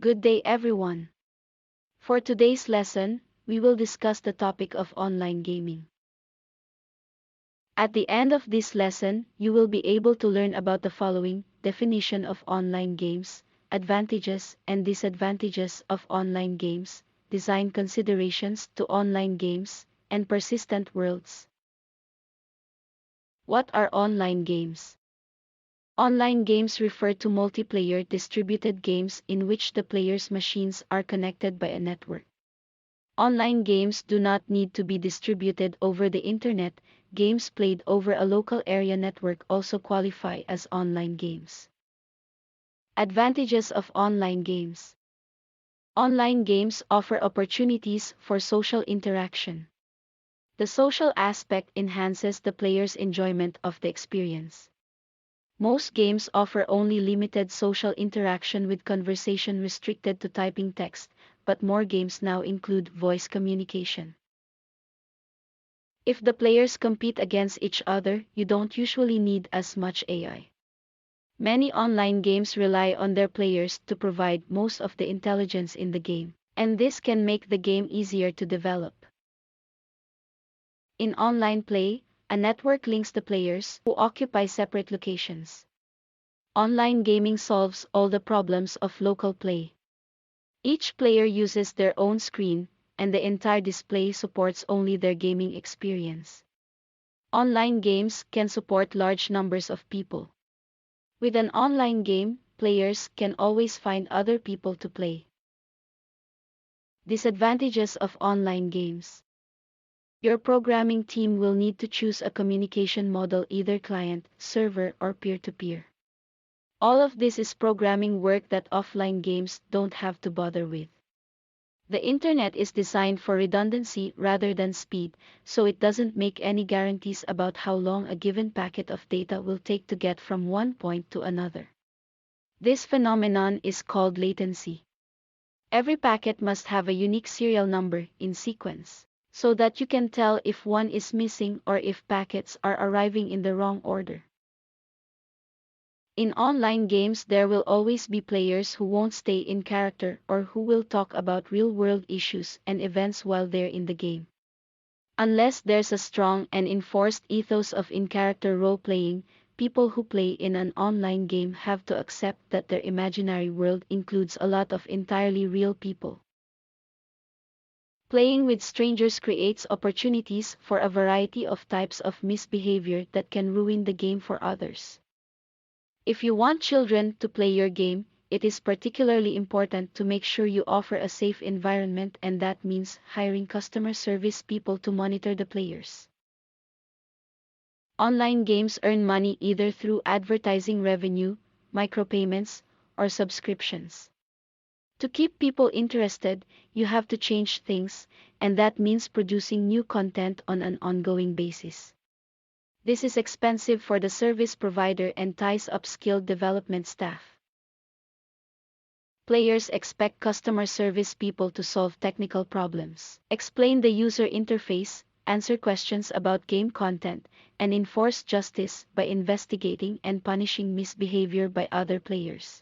Good day everyone. For today's lesson, we will discuss the topic of online gaming. At the end of this lesson, you will be able to learn about the following: definition of online games, advantages and disadvantages of online games, design considerations to online games, and persistent worlds. What are online games? Online games refer to multiplayer distributed games in which the players' machines are connected by a network. Online games do not need to be distributed over the internet. Games played over a local area network also qualify as online games. Advantages of online games. Online games offer opportunities for social interaction. The social aspect enhances the player's enjoyment of the experience. Most games offer only limited social interaction with conversation restricted to typing text, but more games now include voice communication. If the players compete against each other, you don't usually need as much AI. Many online games rely on their players to provide most of the intelligence in the game, and this can make the game easier to develop. In online play, a network links the players who occupy separate locations. Online gaming solves all the problems of local play. Each player uses their own screen, and the entire display supports only their gaming experience. Online games can support large numbers of people. With an online game, players can always find other people to play. Disadvantages of online games. Your programming team will need to choose a communication model, either client, server, or peer-to-peer. All of this is programming work that offline games don't have to bother with. The internet is designed for redundancy rather than speed, so it doesn't make any guarantees about how long a given packet of data will take to get from one point to another. This phenomenon is called latency. Every packet must have a unique serial number in sequence, so that you can tell if one is missing or if packets are arriving in the wrong order. In online games, there will always be players who won't stay in character or who will talk about real-world issues and events while they're in the game. Unless there's a strong and enforced ethos of in-character role-playing, people who play in an online game have to accept that their imaginary world includes a lot of entirely real people. Playing with strangers creates opportunities for a variety of types of misbehavior that can ruin the game for others. If you want children to play your game, it is particularly important to make sure you offer a safe environment, and that means hiring customer service people to monitor the players. Online games earn money either through advertising revenue, micropayments, or subscriptions. To keep people interested, you have to change things, and that means producing new content on an ongoing basis. This is expensive for the service provider and ties up skilled development staff. Players expect customer service people to solve technical problems, explain the user interface, answer questions about game content, and enforce justice by investigating and punishing misbehavior by other players.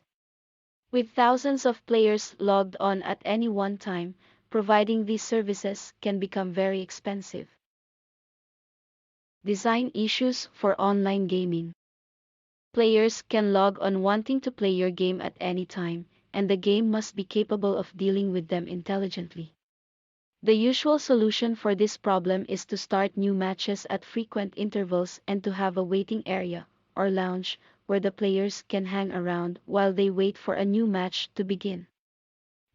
With thousands of players logged on at any one time, providing these services can become very expensive. Design issues for online gaming. Players can log on wanting to play your game at any time, and the game must be capable of dealing with them intelligently. The usual solution for this problem is to start new matches at frequent intervals and to have a waiting area, or lounge, where the players can hang around while they wait for a new match to begin.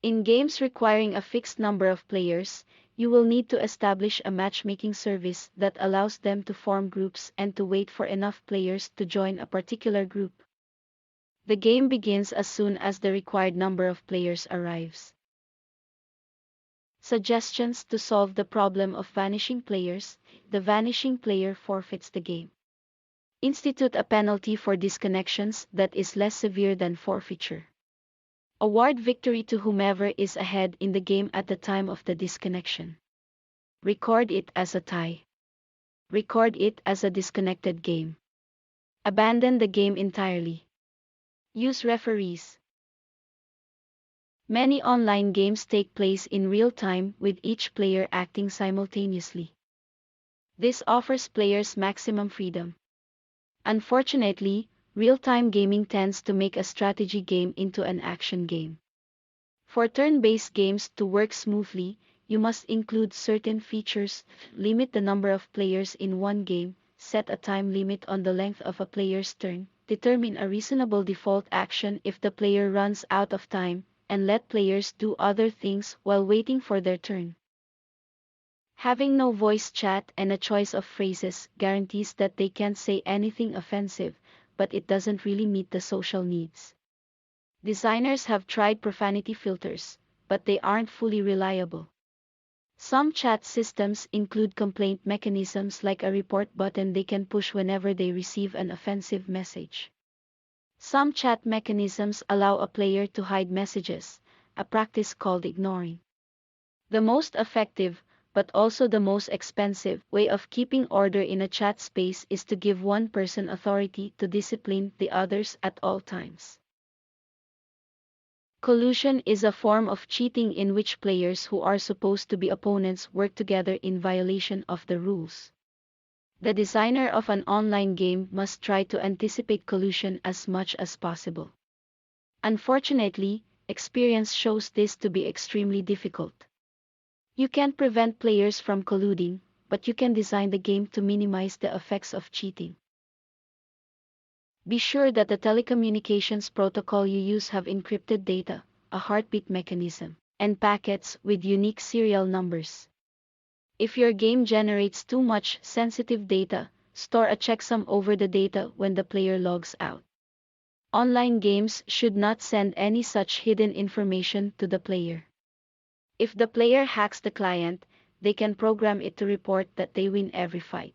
In games requiring a fixed number of players, you will need to establish a matchmaking service that allows them to form groups and to wait for enough players to join a particular group. The game begins as soon as the required number of players arrives. Suggestions to solve the problem of vanishing players. The vanishing player forfeits the game. Institute a penalty for disconnections that is less severe than forfeiture. Award victory to whomever is ahead in the game at the time of the disconnection. Record it as a tie. Record it as a disconnected game. Abandon the game entirely. Use referees. Many online games take place in real time with each player acting simultaneously. This offers players maximum freedom. Unfortunately, real-time gaming tends to make a strategy game into an action game. For turn-based games to work smoothly, you must include certain features, limit the number of players in one game, set a time limit on the length of a player's turn, determine a reasonable default action if the player runs out of time, and let players do other things while waiting for their turn. Having no voice chat and a choice of phrases guarantees that they can't say anything offensive, but it doesn't really meet the social needs. Designers have tried profanity filters, but they aren't fully reliable. Some chat systems include complaint mechanisms like a report button they can push whenever they receive an offensive message. Some chat mechanisms allow a player to hide messages, a practice called ignoring. The most effective, but also the most expensive, way of keeping order in a chat space is to give one person authority to discipline the others at all times. Collusion is a form of cheating in which players who are supposed to be opponents work together in violation of the rules. The designer of an online game must try to anticipate collusion as much as possible. Unfortunately, experience shows this to be extremely difficult. You can't prevent players from colluding, but you can design the game to minimize the effects of cheating. Be sure that the telecommunications protocol you use have encrypted data, a heartbeat mechanism, and packets with unique serial numbers. If your game generates too much sensitive data, store a checksum over the data when the player logs out. Online games should not send any such hidden information to the player. If the player hacks the client, they can program it to report that they win every fight.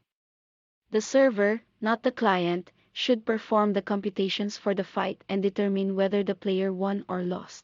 The server, not the client, should perform the computations for the fight and determine whether the player won or lost.